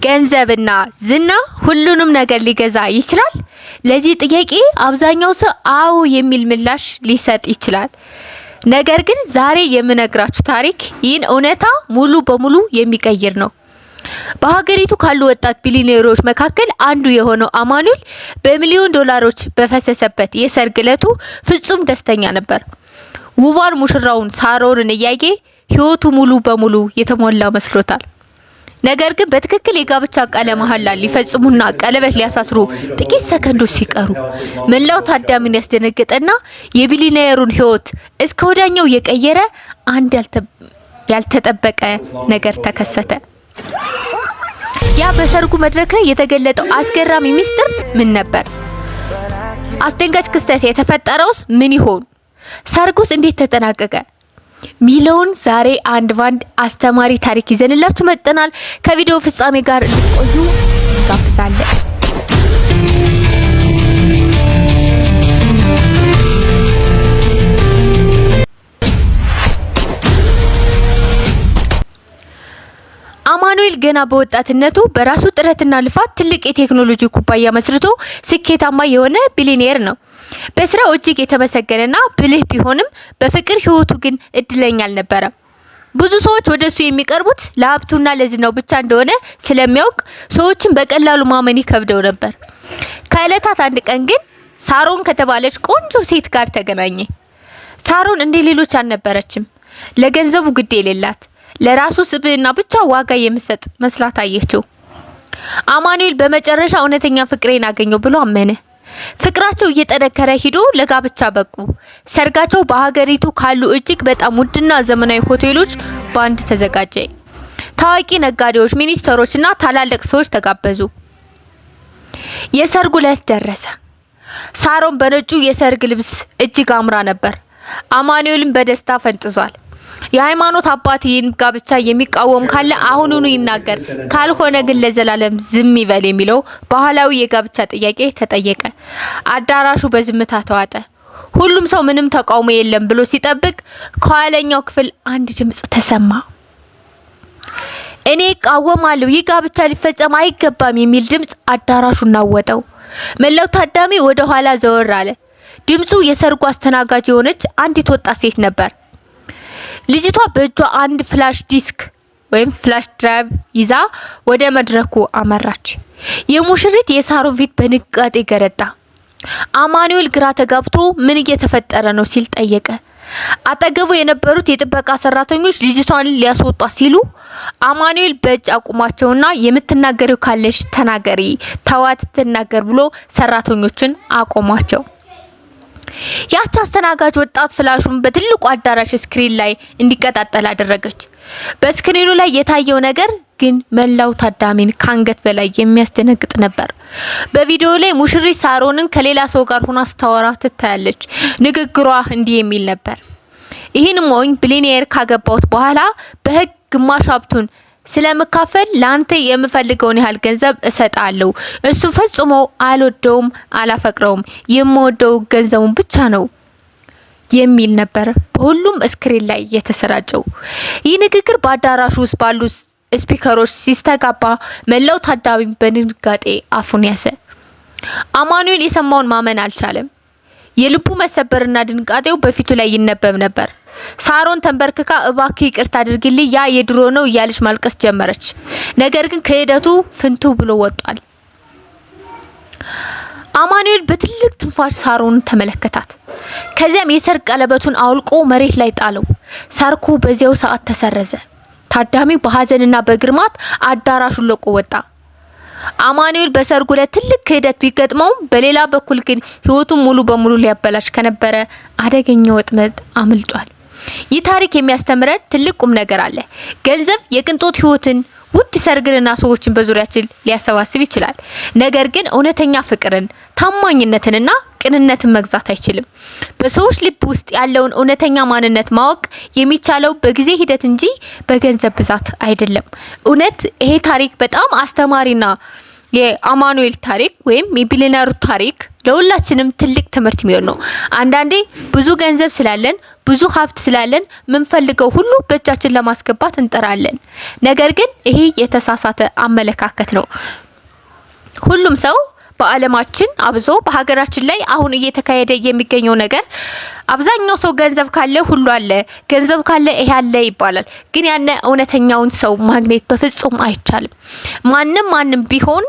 ገንዘብና ዝና ሁሉንም ነገር ሊገዛ ይችላል? ለዚህ ጥያቄ አብዛኛው ሰው አዎ የሚል ምላሽ ሊሰጥ ይችላል። ነገር ግን ዛሬ የምነግራችሁ ታሪክ ይህን እውነታ ሙሉ በሙሉ የሚቀይር ነው። በሀገሪቱ ካሉ ወጣት ቢሊዮነሮች መካከል አንዱ የሆነው አማኑኤል በሚሊዮን ዶላሮች በፈሰሰበት የሰርግ ዕለቱ ፍጹም ደስተኛ ነበር። ውቧን ሙሽራውን ሳሮንን እያየ ህይወቱ ሙሉ በሙሉ የተሞላ መስሎታል። ነገር ግን በትክክል የጋብቻ ቃለ መሐላ ሊፈጽሙና ቀለበት ሊያሳስሩ ጥቂት ሰከንዶች ሲቀሩ መላው ታዳሚን ያስደነገጠና የቢሊዮነሩን ህይወት እስከ ወዲያኛው የቀየረ አንድ ያልተጠበቀ ነገር ተከሰተ። ያ በሰርጉ መድረክ ላይ የተገለጠው አስገራሚ ሚስጥር ምን ነበር? አስደንጋጭ ክስተት የተፈጠረውስ ምን ይሆን? ሰርጉስ እንዴት ተጠናቀቀ? ሚለውን ዛሬ አንድ ባንድ አስተማሪ ታሪክ ይዘንላችሁ መጥተናል። ከቪዲዮ ፍጻሜ ጋር እንድትቆዩ እንጋብዛለን። አማኑኤል ገና በወጣትነቱ በራሱ ጥረትና ልፋት ትልቅ የቴክኖሎጂ ኩባንያ መስርቶ ስኬታማ የሆነ ቢሊዮኔር ነው። በስራው እጅግ የተመሰገነና ብልህ ቢሆንም በፍቅር ህይወቱ ግን እድለኛ አልነበረም። ብዙ ሰዎች ወደሱ የሚቀርቡት ለሀብቱና ለዝናው ብቻ እንደሆነ ስለሚያውቅ ሰዎችን በቀላሉ ማመን ይከብደው ነበር። ከዕለታት አንድ ቀን ግን ሳሮን ከተባለች ቆንጆ ሴት ጋር ተገናኘ። ሳሮን እንደ ሌሎች አልነበረችም። ለገንዘቡ ግድ የሌላት፣ ለራሱ ስብዕና ብቻ ዋጋ የምትሰጥ መስላ ታየችው። አማኑኤል በመጨረሻ እውነተኛ ፍቅሬን አገኘው ብሎ አመነ። ፍቅራቸው እየጠነከረ ሄዶ ለጋብቻ በቁ። ሰርጋቸው በሀገሪቱ ካሉ እጅግ በጣም ውድና ዘመናዊ ሆቴሎች ባንድ ተዘጋጀ። ታዋቂ ነጋዴዎች፣ ሚኒስትሮችና ታላላቅ ሰዎች ተጋበዙ። የሰርጉ ዕለት ደረሰ። ሳሮን በነጩ የሰርግ ልብስ እጅግ አምራ ነበር። አማኑኤልም በደስታ ፈንጥዟል። የሃይማኖት አባት ይህን ጋብቻ የሚቃወም ካለ አሁኑኑ ይናገር፣ ካልሆነ ግን ለዘላለም ዝም ይበል የሚለው ባህላዊ የጋብቻ ጥያቄ ተጠየቀ። አዳራሹ በዝምታ ተዋጠ። ሁሉም ሰው ምንም ተቃውሞ የለም ብሎ ሲጠብቅ ከኋለኛው ክፍል አንድ ድምጽ ተሰማ። እኔ እቃወማለሁ፣ ይህ ጋብቻ ሊፈጸም አይገባም የሚል ድምጽ አዳራሹን ናወጠው። መላው ታዳሚ ወደ ኋላ ዘወር አለ። ድምጹ የሰርጉ አስተናጋጅ የሆነች አንዲት ወጣት ሴት ነበር። ልጅቷ በእጇ አንድ ፍላሽ ዲስክ ወይም ፍላሽ ድራይቭ ይዛ ወደ መድረኩ አመራች። የሙሽሪት የሳሮን ፊት በንቃጤ ገረጣ። አማኑኤል ግራ ተጋብቶ ምን እየተፈጠረ ነው ሲል ጠየቀ። አጠገቡ የነበሩት የጥበቃ ሰራተኞች ልጅቷን ሊያስወጧት ሲሉ አማኑኤል በእጅ አቁማቸውና የምትናገሪው ካለሽ ተናገሪ፣ ተዋት ትናገር ብሎ ሰራተኞችን አቆሟቸው። ያቺ አስተናጋጅ ወጣት ፍላሹን በትልቁ አዳራሽ ስክሪን ላይ እንዲቀጣጠል አደረገች። በስክሪኑ ላይ የታየው ነገር ግን መላው ታዳሚን ካንገት በላይ የሚያስደነግጥ ነበር። በቪዲዮ ላይ ሙሽሪት ሳሮንን ከሌላ ሰው ጋር ሆና ስታወራ ትታያለች። ንግግሯ እንዲህ የሚል ነበር። ይህን ሞኝ ቢሊዮኔር ካገባሁት በኋላ በህግ ግማሽ ሀብቱን ስለምካፈል ላንተ የምፈልገውን ያህል ገንዘብ እሰጣለሁ። እሱ ፈጽሞ አልወደውም፣ አላፈቅረውም፣ የምወደው ገንዘቡን ብቻ ነው የሚል ነበር በሁሉም ስክሪን ላይ የተሰራጨው። ይህ ንግግር በአዳራሹ ውስጥ ባሉ ስፒከሮች ሲስተጋባ መላው ታዳሚ በድንጋጤ አፉን ያዘ። አማኑኤል የሰማውን ማመን አልቻለም። የልቡ መሰበርና ድንጋጤው በፊቱ ላይ ይነበብ ነበር። ሳሮን ተንበርክካ እባክህ ይቅርታ አድርግልኝ፣ ያ የድሮ ነው እያለች ማልቀስ ጀመረች። ነገር ግን ክህደቱ ፍንቱ ብሎ ወጣል። አማኑኤል በትልቅ ትንፋሽ ሳሮንን ተመለከታት። ከዚያም የሰርግ ቀለበቱን አውልቆ መሬት ላይ ጣለው። ሰርጉ በዚያው ሰዓት ተሰረዘ። ታዳሚው በሐዘንና በግርማት አዳራሹን ለቆ ወጣ። አማኑኤል በሰርጉ ላይ ትልቅ ክህደት ቢገጥመውም በሌላ በኩል ግን ህይወቱን ሙሉ በሙሉ ሊያበላሽ ከነበረ አደገኛ ወጥመድ አምልጧል። ይህ ታሪክ የሚያስተምረን ትልቅ ቁም ነገር አለ። ገንዘብ የቅንጦት ህይወትን፣ ውድ ሰርግንና ሰዎችን በዙሪያችን ሊያሰባስብ ይችላል። ነገር ግን እውነተኛ ፍቅርን፣ ታማኝነትንና ቅንነትን መግዛት አይችልም። በሰዎች ልብ ውስጥ ያለውን እውነተኛ ማንነት ማወቅ የሚቻለው በጊዜ ሂደት እንጂ በገንዘብ ብዛት አይደለም። እውነት ይሄ ታሪክ በጣም አስተማሪና የአማኑኤል ታሪክ ወይም የቢሊዮነሩ ታሪክ ለሁላችንም ትልቅ ትምህርት የሚሆን ነው። አንዳንዴ ብዙ ገንዘብ ስላለን ብዙ ሀብት ስላለን ምንፈልገው ሁሉ በእጃችን ለማስገባት እንጠራለን። ነገር ግን ይሄ የተሳሳተ አመለካከት ነው። ሁሉም ሰው በአለማችን አብዞ በሀገራችን ላይ አሁን እየተካሄደ የሚገኘው ነገር አብዛኛው ሰው ገንዘብ ካለ ሁሉ አለ፣ ገንዘብ ካለ ይሄ አለ ይባላል። ግን ያነ እውነተኛውን ሰው ማግኘት በፍጹም አይቻልም። ማንም ቢሆን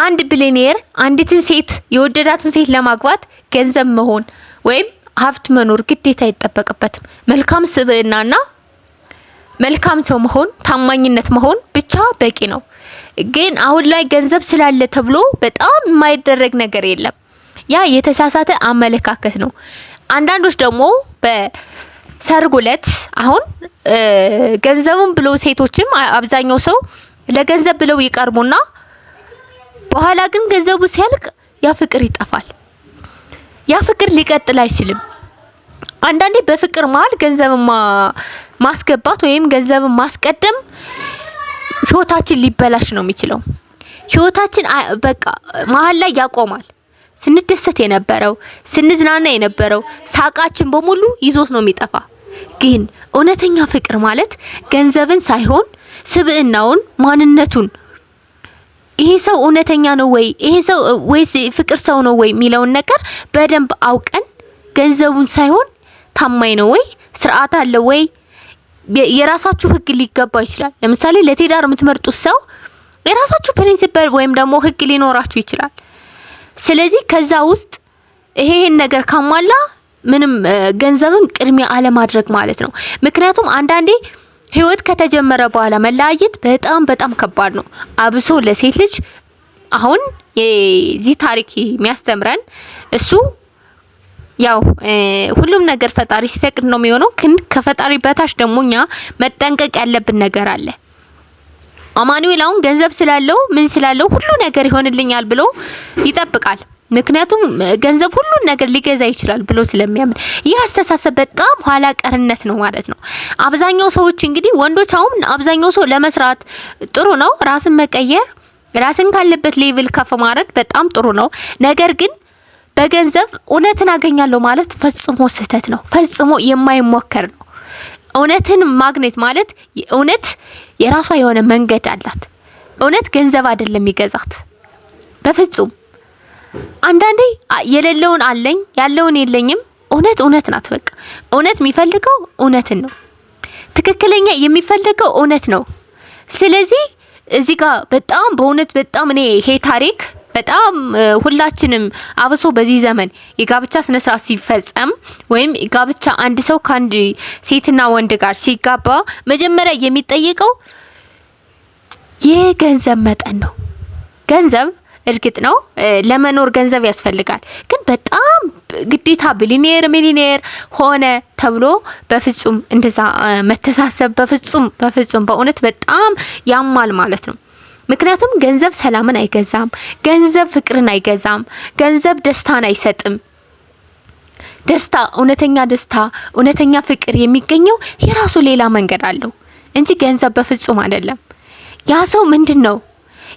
አንድ ቢሊየነር አንዲትን ሴት የወደዳትን ሴት ለማግባት ገንዘብ መሆን ወይም ሀብት መኖር ግዴታ አይጠበቅበትም። መልካም ስብዕናና መልካም ሰው መሆን፣ ታማኝነት መሆን ብቻ በቂ ነው። ግን አሁን ላይ ገንዘብ ስላለ ተብሎ በጣም የማይደረግ ነገር የለም። ያ የተሳሳተ አመለካከት ነው። አንዳንዶች ደግሞ በሰርጉ ዕለት አሁን ገንዘቡን ብሎ ሴቶችም አብዛኛው ሰው ለገንዘብ ብለው ይቀርቡና በኋላ ግን ገንዘቡ ሲያልቅ ያ ፍቅር ይጠፋል። ያ ፍቅር ሊቀጥል አይችልም። አንዳንዴ በፍቅር መሀል ገንዘብን ማስገባት ወይም ገንዘብን ማስቀደም ህይወታችን ሊበላሽ ነው የሚችለው። ህይወታችን በቃ መሀል ላይ ያቆማል። ስንደሰት የነበረው ስንዝናና የነበረው ሳቃችን በሙሉ ይዞት ነው የሚጠፋ። ግን እውነተኛ ፍቅር ማለት ገንዘብን ሳይሆን ስብዕናውን፣ ማንነቱን ይሄ ሰው እውነተኛ ነው ወይ ይሄ ሰው ወይስ ፍቅር ሰው ነው ወይ የሚለውን ነገር በደንብ አውቀን ገንዘቡን ሳይሆን ታማኝ ነው ወይ ስርዓት አለው ወይ የራሳችሁ ህግ ሊገባ ይችላል። ለምሳሌ ለትዳር የምትመርጡት ሰው የራሳችሁ ፕሪንሲፐል ወይም ደግሞ ህግ ሊኖራችሁ ይችላል። ስለዚህ ከዛ ውስጥ ይሄን ነገር ካሟላ ምንም ገንዘብን ቅድሚያ አለማድረግ ማለት ነው። ምክንያቱም አንዳንዴ ህይወት ከተጀመረ በኋላ መለያየት በጣም ከባድ ነው። አብሶ ለሴት ልጅ አሁን የዚህ ታሪክ የሚያስተምረን እሱ ያው ሁሉም ነገር ፈጣሪ ሲፈቅድ ነው የሚሆነው። ግን ከፈጣሪ በታች ደግሞ እኛ መጠንቀቅ ያለብን ነገር አለ። አማኑኤል አሁን ገንዘብ ስላለው ምን ስላለው ሁሉ ነገር ይሆንልኛል ብሎ ይጠብቃል። ምክንያቱም ገንዘብ ሁሉን ነገር ሊገዛ ይችላል ብሎ ስለሚያምን፣ ይህ አስተሳሰብ በጣም ኋላ ቀርነት ነው ማለት ነው። አብዛኛው ሰዎች እንግዲህ ወንዶች አሁን አብዛኛው ሰው ለመስራት ጥሩ ነው፣ ራስን መቀየር፣ ራስን ካለበት ሌቭል ከፍ ማድረግ በጣም ጥሩ ነው። ነገር ግን በገንዘብ እውነትን አገኛለሁ ማለት ፈጽሞ ስህተት ነው። ፈጽሞ የማይሞከር ነው። እውነትን ማግኘት ማለት እውነት የራሷ የሆነ መንገድ አላት። እውነት ገንዘብ አይደለም ይገዛት በፍጹም። አንዳንዴ የሌለውን አለኝ ያለውን የለኝም። እውነት ናት። በቃ እውነት የሚፈልገው እውነትን ነው። ትክክለኛ የሚፈልገው እውነት ነው። ስለዚህ እዚህ ጋር በጣም በእውነት በጣም እኔ ይሄ ታሪክ በጣም ሁላችንም አብሶ በዚህ ዘመን የጋብቻ ስነ ስርዓት ሲፈጸም ወይም ጋብቻ አንድ ሰው ከአንድ ሴትና ወንድ ጋር ሲጋባ መጀመሪያ የሚጠየቀው የገንዘብ መጠን ነው። ገንዘብ እርግጥ ነው ለመኖር ገንዘብ ያስፈልጋል። ግን በጣም ግዴታ ቢሊየነር ሚሊየነር ሆነ ተብሎ በፍጹም እንደዛ መተሳሰብ በፍጹም በእውነት በጣም ያማል ማለት ነው። ምክንያቱም ገንዘብ ሰላምን አይገዛም። ገንዘብ ፍቅርን አይገዛም። ገንዘብ ደስታን አይሰጥም። ደስታ እውነተኛ ፍቅር የሚገኘው የራሱ ሌላ መንገድ አለው እንጂ ገንዘብ በፍጹም አይደለም። ያ ሰው ምንድነው?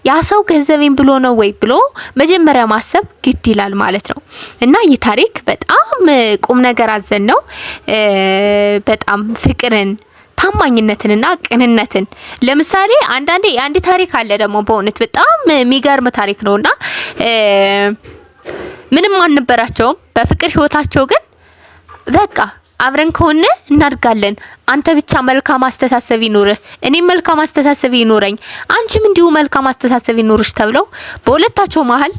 ያ ሰው ገንዘቤን ብሎ ነው ወይ ብሎ መጀመሪያ ማሰብ ግድ ይላል ማለት ነው። እና ይህ ታሪክ በጣም ቁም ነገር አዘል ነው። በጣም ፍቅርን፣ ታማኝነትንና ቅንነትን ለምሳሌ አንዳንዴ አንድ ታሪክ አለ ደግሞ በእውነት በጣም የሚገርም ታሪክ ነውና ምንም አንነበራቸውም በፍቅር ህይወታቸው ግን በቃ አብረን ከሆነ እናድጋለን፣ አንተ ብቻ መልካም አስተሳሰብ ይኑርህ፣ እኔም መልካም አስተሳሰብ ይኑረኝ፣ አንቺም እንዲሁ መልካም አስተሳሰብ ይኑርሽ ተብለው በሁለታቸው መሀል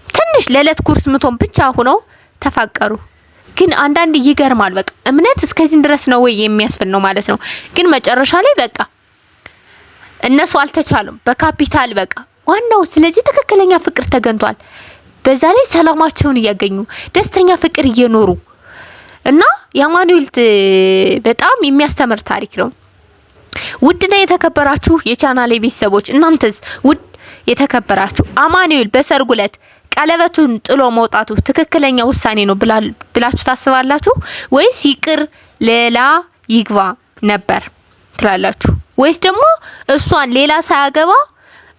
ትንሽ ለዕለት ጉርስ ምቶን ብቻ ሆነው ተፋቀሩ። ግን አንዳንድ ይገርማል። በቃ እምነት እስከዚህ ድረስ ነው ወይ የሚያስፈል ነው ማለት ነው። ግን መጨረሻ ላይ በቃ እነሱ አልተቻሉም በካፒታል በቃ ዋናው። ስለዚህ ትክክለኛ ፍቅር ተገንቷል። በዛ ላይ ሰላማቸውን እያገኙ ደስተኛ ፍቅር እየኖሩ እና የአማኑኤል በጣም የሚያስተምር ታሪክ ነው። ውድና የተከበራችሁ የቻናሌ ቤተሰቦች እናንተስ ውድ የተከበራችሁ አማኑኤል በሰርጉ ዕለት ቀለበቱን ጥሎ መውጣቱ ትክክለኛ ውሳኔ ነው ብላችሁ ታስባላችሁ ወይስ ይቅር ሌላ ይግባ ነበር ትላላችሁ? ወይስ ደግሞ እሷን ሌላ ሳያገባ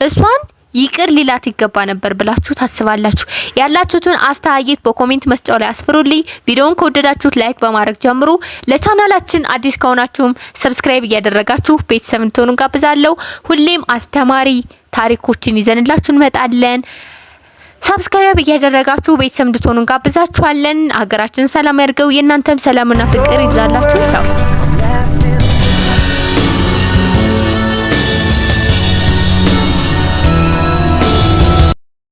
እሷን ይቅር ሊላት ይገባ ነበር ብላችሁ ታስባላችሁ? ያላችሁትን አስተያየት በኮሜንት መስጫው ላይ አስፍሩልኝ። ቪዲዮውን ከወደዳችሁት ላይክ በማድረግ ጀምሩ። ለቻናላችን አዲስ ከሆናችሁም ሰብስክራይብ እያደረጋችሁ ቤተሰብ እንድትሆኑ ጋብዛለሁ። ሁሌም አስተማሪ ታሪኮችን ይዘንላችሁ እንመጣለን። ሰብስክራይብ እያደረጋችሁ ቤተሰብ እንድትሆኑ ጋብዛችኋለን። ሀገራችን ሰላም ያርገው። የእናንተም ሰላምና ፍቅር ይብዛላችሁ። ቻው